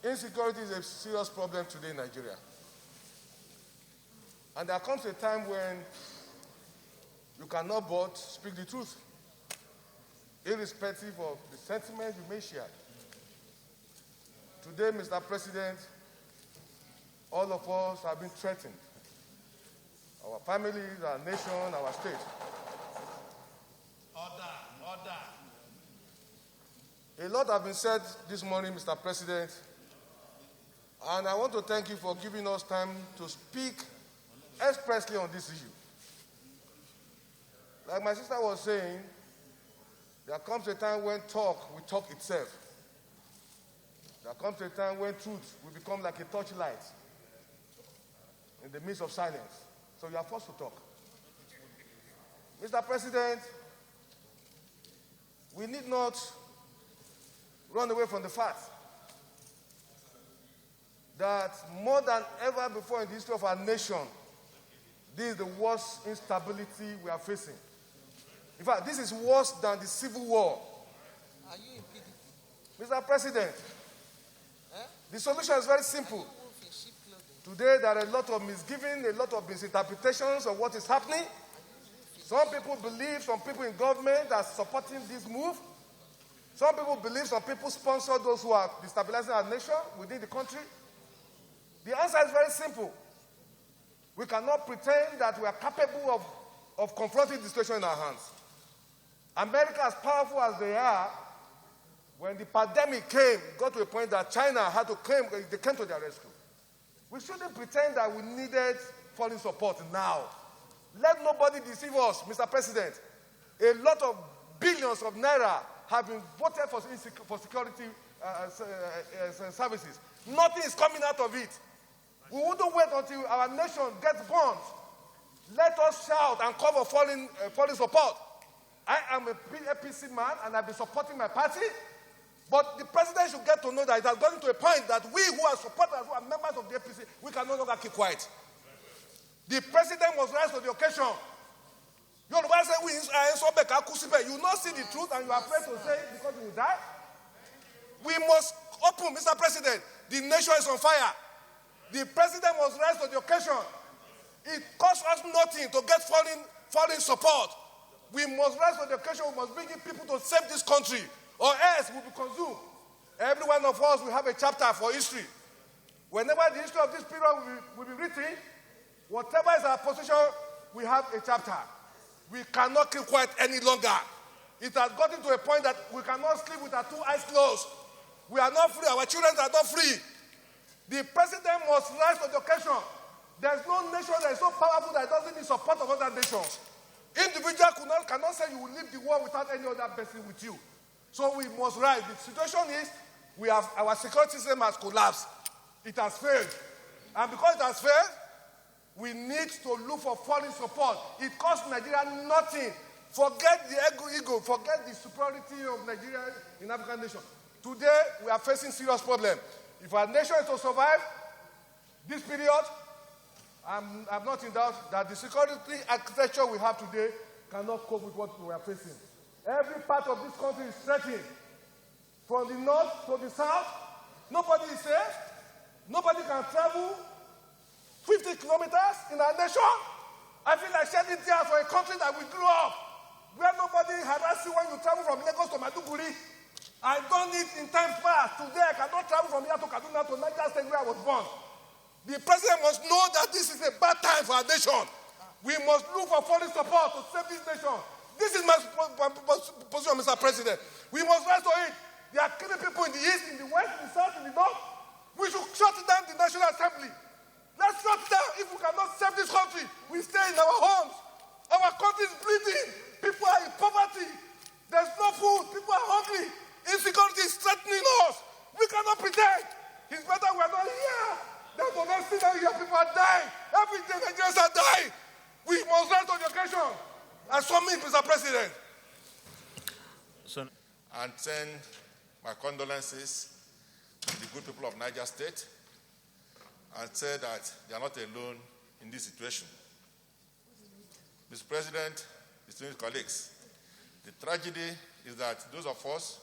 Insecurity is a serious problem today in Nigeria. And there comes a time when you cannot but speak the truth, irrespective of the sentiment you may share. Today, Mr. President, all of us have been threatened. Our families, our nation, our state. Order. A lot have been said this morning, Mr. President, and I want to thank you for giving us time to speak expressly on this issue. Like my sister was saying, there comes a time when talk will talk itself. There comes a time when truth will become like a torchlight in the midst of silence. So you are forced to talk. Mr. President, we need not run away from the fact that more than ever before in the history of our nation, this is the worst instability we are facing. In fact, this is worse than the Civil War. Are you in PDP? Mr. President, the solution is very simple. Today, there are a lot of misgiving, a lot of misinterpretations of what is happening. Some people believe, some people in government are supporting this move. Some people believe, some people sponsor those who are destabilizing our nation within the country. The answer is very simple. We cannot pretend that we are capable of confronting the situation in our hands. America, as powerful as they are, when the pandemic came, got to a point that China had to claim, they came to their rescue. We shouldn't pretend that we needed foreign support now. Let nobody deceive us, Mr. President. A lot of billions of naira have been voted for security services. Nothing is coming out of it. We wouldn't wait until our nation gets bombed. Let us shout and call for foreign support. I am a APC man and I've been supporting my party. But the president should get to know that it has gotten to a point that we who are supporters, who are members of the APC, we can no longer keep quiet. The president must rise to the occasion. You will not see the truth and you are afraid to say it because you will die. We must open, Mr. President. The nation is on fire. The president must rise to the occasion. It costs us nothing to get foreign support. We must rise to the occasion. We must bring in people to save this country, or else we will be consumed. Every one of us will have a chapter for history. Whenever the history of this period will be written, whatever is our position, we have a chapter. We cannot keep quiet any longer. It has gotten to a point that we cannot sleep with our two eyes closed. We are not free. Our children are not free. The president must rise to the occasion. There's no nation that is so powerful that doesn't need support of other nations. Individuals cannot say you will leave the war without any other person with you. So we must rise. The situation is our security system has collapsed. It has failed. And because it has failed, we need to look for foreign support. It costs Nigeria nothing. Forget the ego, forget the superiority of Nigeria in African nation. Today, we are facing serious problems. If our nation is to survive this period, I'm not in doubt that the security architecture we have today cannot cope with what we are facing. Every part of this country is threatened. From the north to the south, nobody is safe. Nobody can travel 50 kilometers in our nation. I feel like shedding tears for a country that we grew up, where nobody harasses you when you travel from Lagos to Maiduguri. I've done it in times past. Today, I cannot travel from here to Kaduna to Niger State where I was born. The president must know that this is a bad time for our nation. We must look for foreign support to save this nation. This is my position, Mr. President. We must rise to it. They are killing people in the east, in the west, in the south, in the north. We should shut down the National Assembly. Let's shut down. If we cannot save this country, we stay in our homes. Our country is bleeding. People are in poverty. There's no food. People are hungry. Insecurity is threatening us. We cannot pretend. It's better we are not here than to not see that here people are dying. Every day Nigerians are dying. We must rise to the occasion. And so me, Mr. President. And send my condolences to the good people of Niger State and say that they are not alone in this situation. Mr. President, distinguished colleagues, the tragedy is that those of us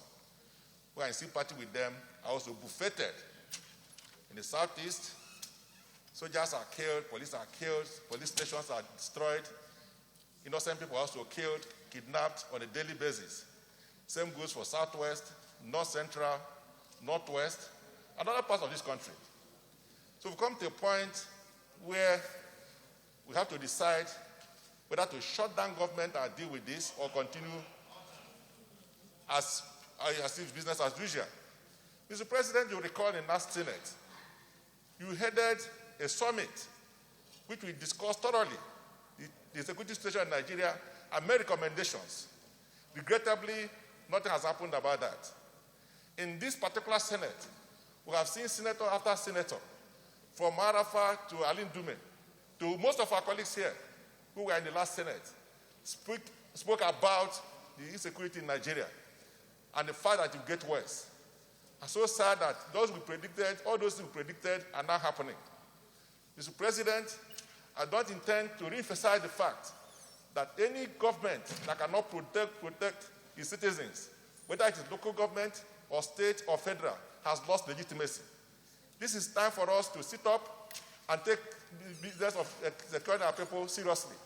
who are in sympathy with them are also buffeted In the southeast, soldiers are killed, police stations are destroyed, innocent people are also killed, kidnapped on a daily basis. Same goes for southwest, north central, northwest, and other parts of this country. So we've come to a point where we have to decide whether to shut down government and deal with this or continue as if business as usual. Mr. President, you recall in last Senate, you headed a summit which we discussed thoroughly, the security situation in Nigeria, and made recommendations. Regrettably, nothing has happened about that. In this particular Senate, we have seen senator after senator, from Arafa to Alin Dume, to most of our colleagues here who were in the last Senate, spoke about the insecurity in Nigeria and the fact that it will get worse. I'm so sad that all those things we predicted are now happening. Mr. President, I don't intend to re-emphasize the fact that any government that cannot protect its citizens, whether it is local government or state or federal, has lost legitimacy. This is time for us to sit up and take the business of securing our people seriously.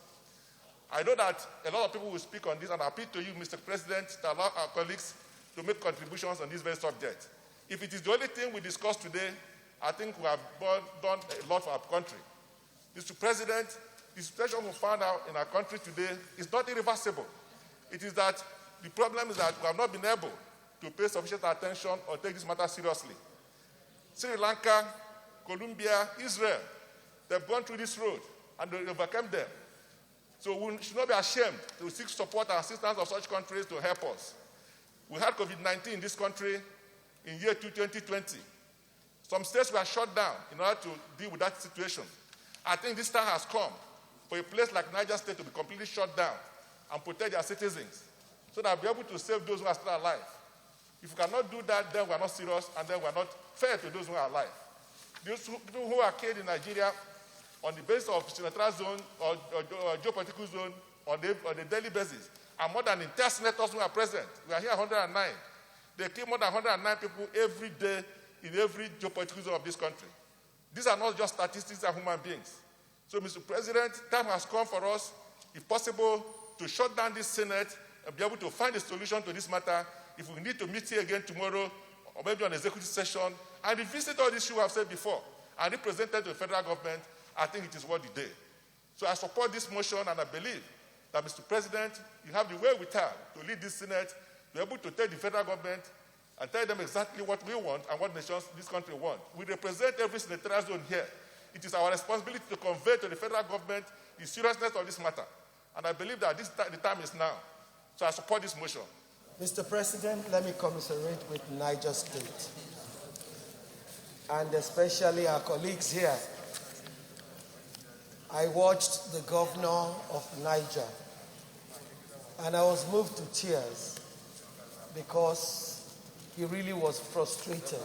I know that a lot of people will speak on this, and I appeal to you, Mr. President, to allow our colleagues to make contributions on this very subject. If it is the only thing we discussed today, I think we have done a lot for our country. Mr. President, the situation we found out in our country today is not irreversible. It is that the problem is that we have not been able to pay sufficient attention or take this matter seriously. Sri Lanka, Colombia, Israel, they've gone through this road and they overcame them. So we should not be ashamed to seek support and assistance of such countries to help us. We had COVID-19 in this country in year 2020. Some states were shut down in order to deal with that situation. I think this time has come for a place like Niger State to be completely shut down and protect their citizens so that we'll be able to save those who are still alive. If we cannot do that, then we are not serious and then we are not fair to those who are alive. Those people who are killed in Nigeria on the basis of senatorial zone or geopolitical zone on a daily basis are more than 10 senators who are present. We are here 109. They kill more than 109 people every day in every geopolitical zone of this country. These are not just statistics, they are human beings. So, Mr. President, time has come for us, if possible, to shut down this Senate and be able to find a solution to this matter. If we need to meet here again tomorrow, or maybe on executive session, and revisit all this issue I've said before, and represent it to the federal government, I think it is worth the day. So I support this motion, and I believe that, Mr. President, you have the wherewithal to lead this Senate, be able to tell the federal government and tell them exactly what we want and what nations this country wants. We represent every senatorial zone here. It is our responsibility to convey to the federal government the seriousness of this matter. And I believe that the time is now. So I support this motion. Mr. President, let me commiserate with Niger State, and especially our colleagues here. I watched the governor of Niger, and I was moved to tears because he really was frustrated.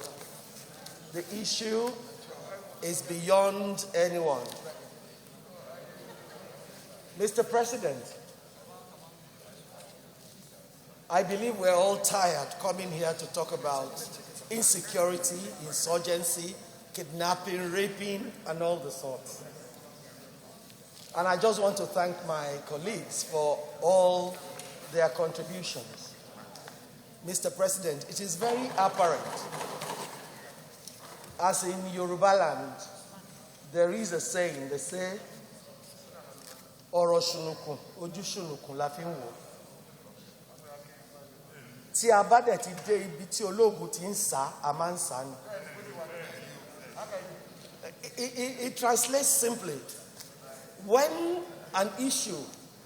The issue is beyond anyone. Mr. President, I believe we're all tired coming here to talk about insecurity, insurgency, kidnapping, raping, and all the sorts. And I just want to thank my colleagues for all their contributions. Mr. President, it is very apparent, as in Yoruba land, there is a saying, they say, Ọ̀rọ̀ ṣùnùkùn, ojú ṣùnùkùn la fi ń wò. Tí a bá dẹ̀ ti dé ibi tí ológun ti ń sá, a máa ń sá ni. It translates simply. When an issue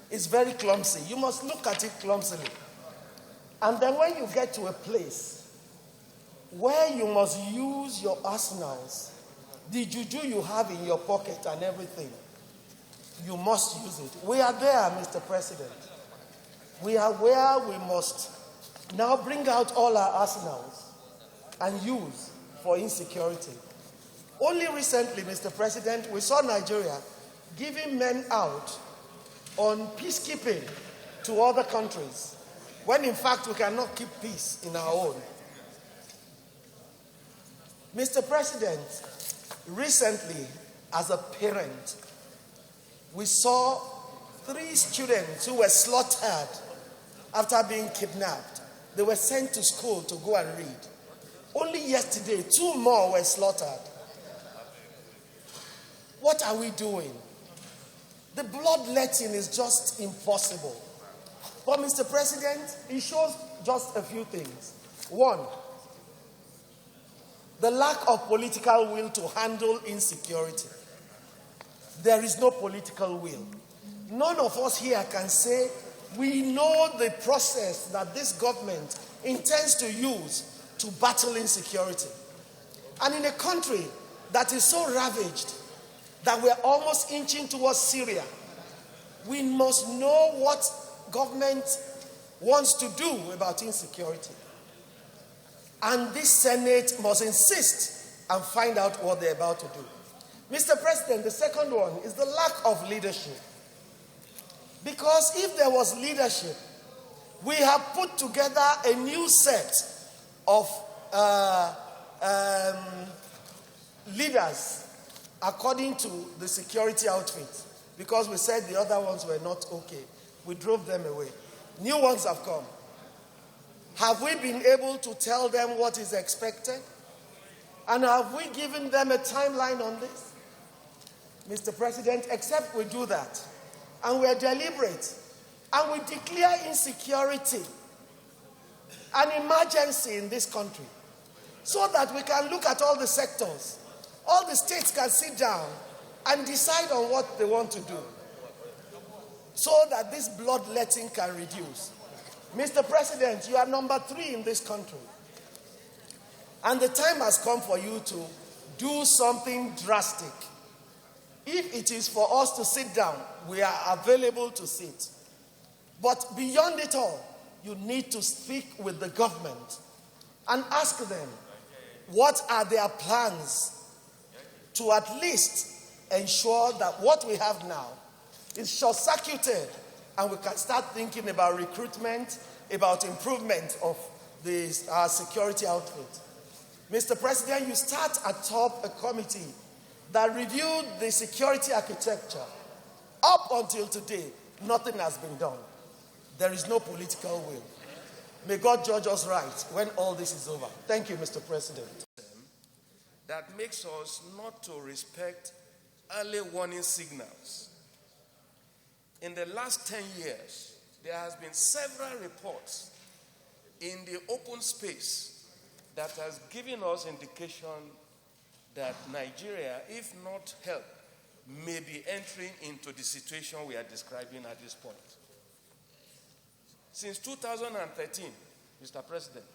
is very clumsy, you must look at it clumsily. And then when you get to a place where you must use your arsenals, the juju you have in your pocket and everything, you must use it. We are there, Mr. President. We are where we must now bring out all our arsenals and use for insecurity. Only recently, Mr. President, we saw Nigeria giving men out on peacekeeping to other countries, when in fact we cannot keep peace in our own. Mr. President, Recently, as a parent, we saw 3 students who were slaughtered after being kidnapped. They were sent to school to go and read. Only yesterday, 2 more were slaughtered. What are we doing? The bloodletting is just impossible. But Mr. President, it shows just a few things. 1, the lack of political will to handle insecurity. There is no political will. None of us here can say we know the process that this government intends to use to battle insecurity. And in a country that is so ravaged that we're almost inching towards Syria, we must know what government wants to do about insecurity. And this Senate must insist and find out what they're about to do. Mr. President, the second one is the lack of leadership. Because if there was leadership, we have put together a new set of leaders according to the security outfit. Because we said the other ones were not okay. We drove them away. New ones have come. Have we been able to tell them what is expected? And have we given them a timeline on this? Mr. President, except we do that, and we're deliberate, and we declare insecurity an emergency in this country, so that we can look at all the sectors. All the states can sit down and decide on what they want to do, so that this bloodletting can reduce. Mr. President, you are number 3 in this country. And the time has come for you to do something drastic. If it is for us to sit down, we are available to sit. But beyond it all, you need to speak with the government and ask them what are their plans to at least ensure that what we have now is short-circuited and we can start thinking about recruitment, about improvement of the security outfit. Mr. President, you start atop a committee that reviewed the security architecture. Up until today, nothing has been done. There is no political will. May God judge us right when all this is over. Thank you, Mr. President. That makes us not to respect early warning signals. In the last 10 years, there has been several reports in the open space that has given us indication that Nigeria, if not helped, may be entering into the situation we are describing at this point. Since 2013, Mr. President,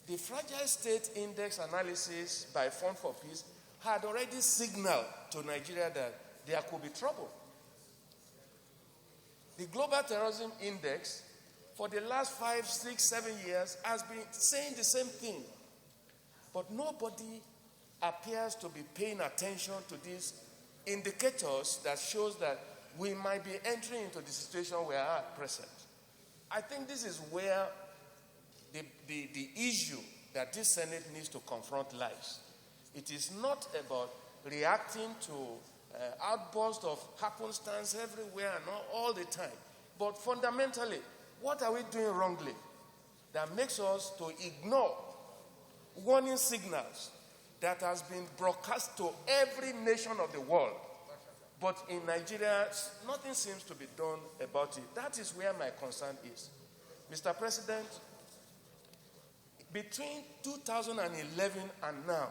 the Fragile State Index analysis by Fund for Peace had already signaled to Nigeria that there could be trouble. The Global Terrorism Index, for the last 5, 6, 7 years, has been saying the same thing. But nobody appears to be paying attention to these indicators that shows that we might be entering into the situation we are at present. I think this is where the issue that this Senate needs to confront lies. It is not about reacting to outbursts of happenstance everywhere and all the time. But fundamentally, what are we doing wrongly that makes us to ignore warning signals that has been broadcast to every nation of the world? But in Nigeria, nothing seems to be done about it. That is where my concern is. Mr. President, between 2011 and now,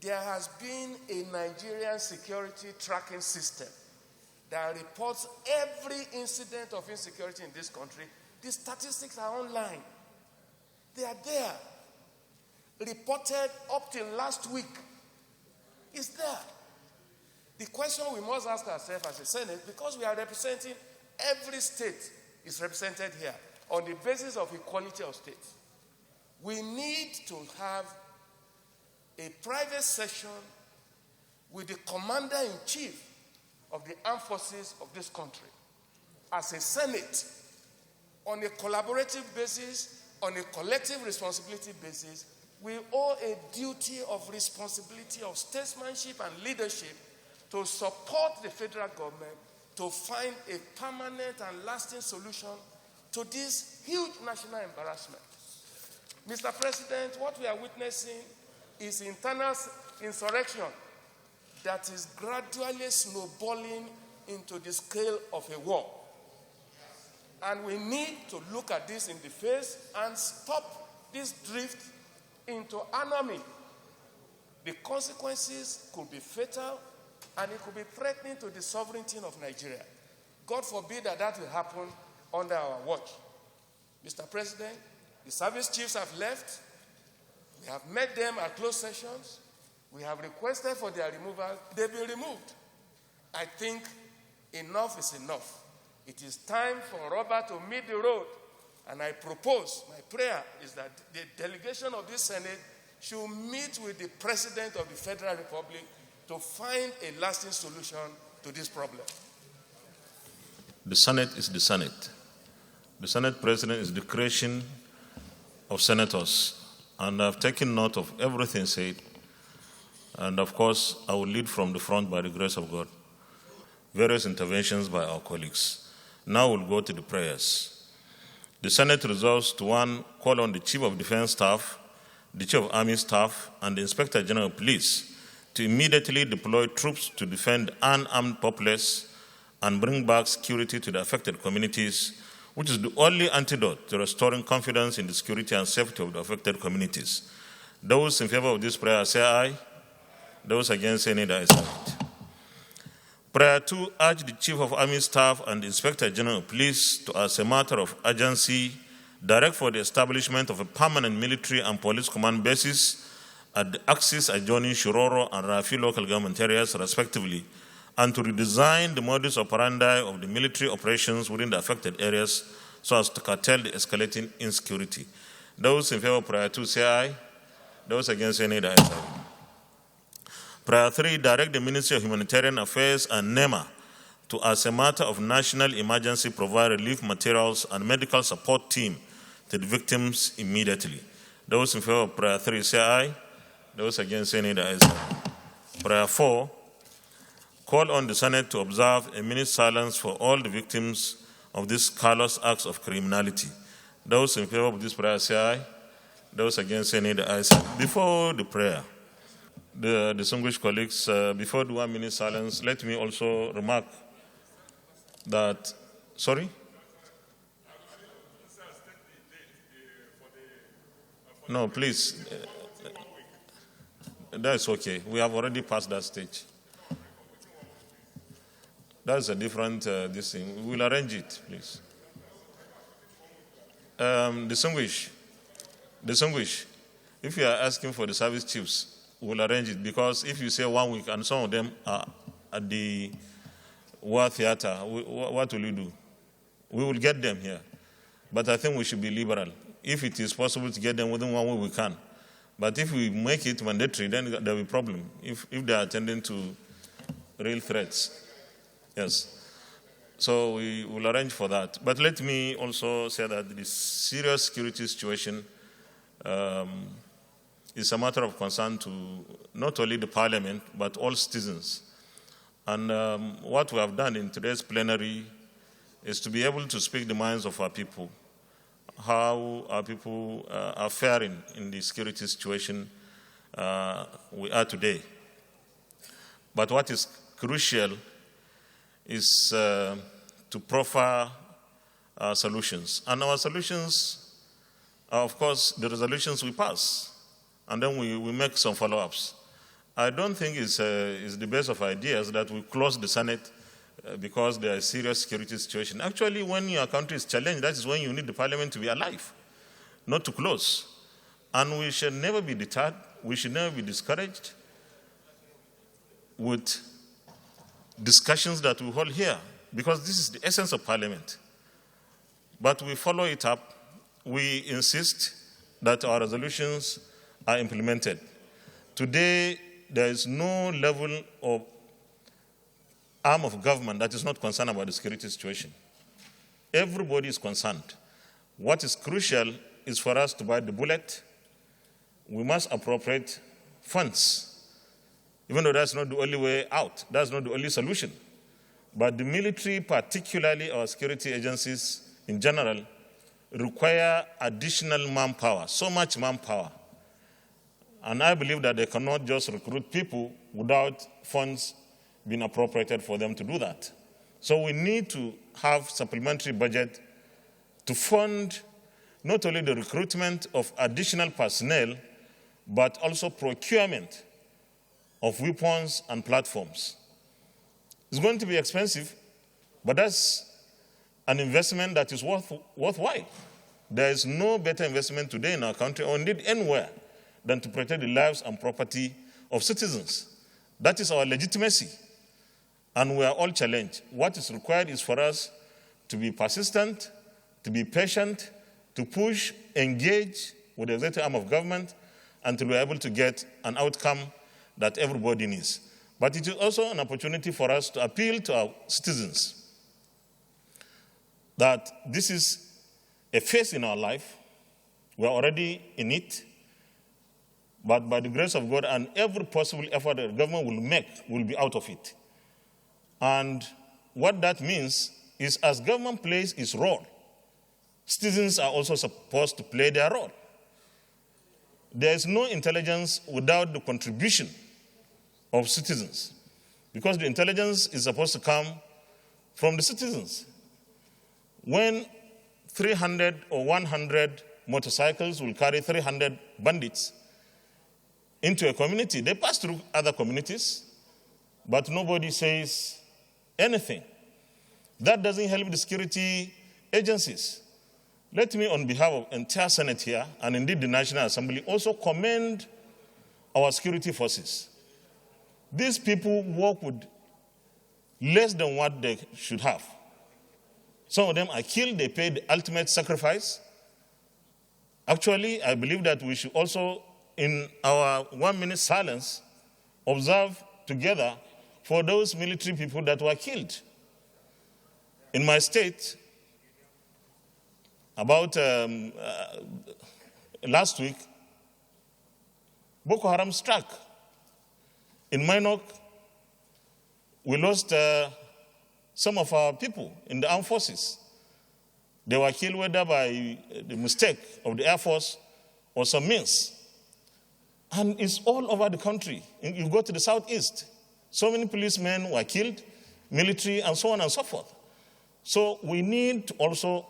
there has been a Nigerian security tracking system that reports every incident of insecurity in this country. The statistics are online. They are there. Reported up till last week. It's there. The question we must ask ourselves as a Senate, because we are representing every state is represented here on the basis of equality of states. We need to have a private session with the commander-in-chief of the armed forces of this country as a Senate on a collaborative basis, on a collective responsibility basis, we owe a duty of responsibility of statesmanship and leadership to support the federal government to find a permanent and lasting solution to this huge national embarrassment. Mr. President, what we are witnessing is internal insurrection that is gradually snowballing into the scale of a war. And we need to look at this in the face and stop this drift into anarchy. The consequences could be fatal and it could be threatening to the sovereignty of Nigeria. God forbid that will happen under our watch. Mr. President, the service chiefs have left. We have met them at closed sessions. We have requested for their removal. They've been removed. I think enough is enough. It is time for rubber to meet the road. And I propose, my prayer is that the delegation of this Senate should meet with the President of the Federal Republic to find a lasting solution to this problem. The Senate is the Senate. The Senate President is the creation of senators. And I've taken note of everything said. And of course, I will lead from the front by the grace of God. Various interventions by our colleagues. Now we'll go to the prayers. The Senate resolves to 1, call on the Chief of Defense Staff, the Chief of Army Staff, and the Inspector General of Police to immediately deploy troops to defend unarmed populace and bring back security to the affected communities, which is the only antidote to restoring confidence in the security and safety of the affected communities. Those in favor of this prayer say aye. Those against say nay. The ayes have it. Prayer 2, urge the Chief of Army Staff and the Inspector General of Police to, as a matter of urgency, direct for the establishment of a permanent military and police command bases at the axis adjoining Shiroro and Rafi local government areas, respectively, and to redesign the modus operandi of the military operations within the affected areas so as to curtail the escalating insecurity. Those in favor of prayer 2 say aye. Those against say nay. The ayes have it. Prayer 3, direct the Ministry of Humanitarian Affairs and NEMA to, as a matter of national emergency, provide relief materials and medical support team to the victims immediately. Those in favor of prayer 3 say aye. Those against say nay. The ayes have it. Prayer 4, call on the Senate to observe a minute's silence for all the victims of these callous acts of criminality. Those in favor of this prayer say aye. Those against say nay. The ayes have it. Before the prayer, the distinguished colleagues, before the 1 minute silence, let me also remark that, sorry? No, please. That's okay. We have already passed that stage. That's a different this thing. We will arrange it, please. Distinguished, if you are asking for the service chiefs, we'll arrange it, because if you say 1 week and some of them are at the War Theater, what will you do? We will get them here. But I think we should be liberal. If it is possible to get them within 1 week, we can. But if we make it mandatory, then there will be a problem if they are attending to real threats. Yes. So we will arrange for that. But let me also say that the serious security situation is a matter of concern to not only the Parliament, but all citizens. And what we have done in today's plenary is to be able to speak the minds of our people, how our people are faring in the security situation we are today. But what is crucial is to proffer solutions. And our solutions are, of course, the resolutions we pass. And then we make some follow-ups. I don't think it's the best of ideas that we close the Senate because there is a serious security situation. Actually, when your country is challenged, that is when you need the Parliament to be alive, not to close. And we should never be deterred. We should never be discouraged with discussions that we hold here, because this is the essence of Parliament. But we follow it up. We insist that our resolutions are implemented. Today, there is no level of arm of government that is not concerned about the security situation. Everybody is concerned. What is crucial is for us to bite the bullet. we must appropriate funds, even though that's not the only way out. That's not the only solution. But the military, particularly our security agencies in general, require additional manpower, so much manpower. And I believe that they cannot just recruit people without funds being appropriated for them to do that. So we need to have supplementary budget to fund not only the recruitment of additional personnel, but also procurement of weapons and platforms. It's going to be expensive, but that's an investment that is worthwhile. There is no better investment today in our country, or indeed anywhere, than to protect the lives and property of citizens. That is our legitimacy, and we are all challenged. What is required is for us to be persistent, to be patient, to push, engage with the executive arm of government, and to be able to get an outcome that everybody needs. But it is also an opportunity for us to appeal to our citizens that this is a phase in our life. We are already in it, but by the grace of God and every possible effort that the government will make, will be out of it. And what that means is, as government plays its role, citizens are also supposed to play their role. There is no intelligence without the contribution of citizens, because the intelligence is supposed to come from the citizens. When 300 or 100 motorcycles will carry 300 bandits into a community, they pass through other communities, but nobody says anything. That doesn't help the security agencies. Let me, on behalf of the entire Senate here, and indeed the National Assembly, also commend our security forces. These people work with less than what they should have. Some of them are killed, they pay the ultimate sacrifice. Actually, I believe that we should also, in our 1 minute silence, observe together for those military people that were killed. In my state, about last week, Boko Haram struck. In Minok, we lost some of our people in the armed forces. They were killed whether by the mistake of the Air Force or some means. And it's all over the country. You go to the southeast, so many policemen were killed, military, and so on and so forth. So we need to also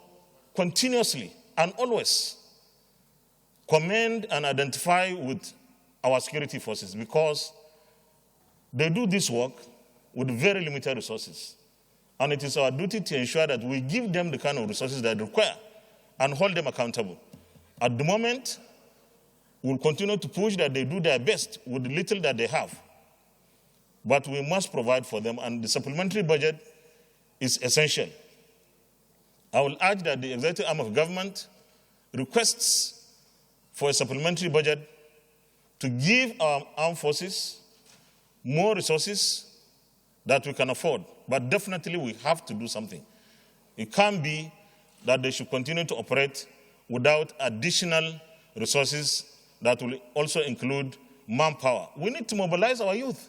continuously and always commend and identify with our security forces, because they do this work with very limited resources. And it is our duty to ensure that we give them the kind of resources that they require and hold them accountable. At the moment, we'll continue to push that they do their best with the little that they have. But we must provide for them, and the supplementary budget is essential. I will urge that the executive arm of government requests for a supplementary budget to give our armed forces more resources that we can afford. But definitely we have to do something. It can't be that they should continue to operate without additional resources that will also include manpower. We need to mobilize our youth.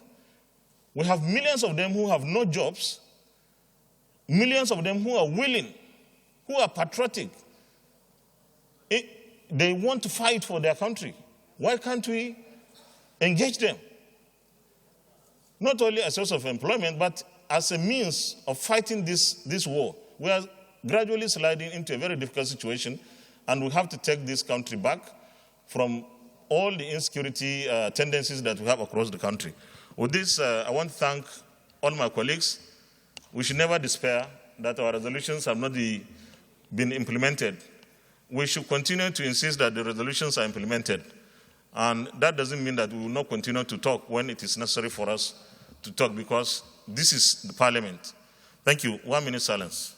We have millions of them who have no jobs, millions of them who are willing, who are patriotic. They want to fight for their country. Why can't we engage them? Not only as a source of employment, but as a means of fighting this war. We are gradually sliding into a very difficult situation, and we have to take this country back from all the insecurity tendencies that we have across the country. With this, I want to thank all my colleagues. We should never despair that our resolutions have not been implemented. We should continue to insist that the resolutions are implemented. And that doesn't mean that we will not continue to talk when it is necessary for us to talk, because this is the parliament. Thank you. 1 minute silence.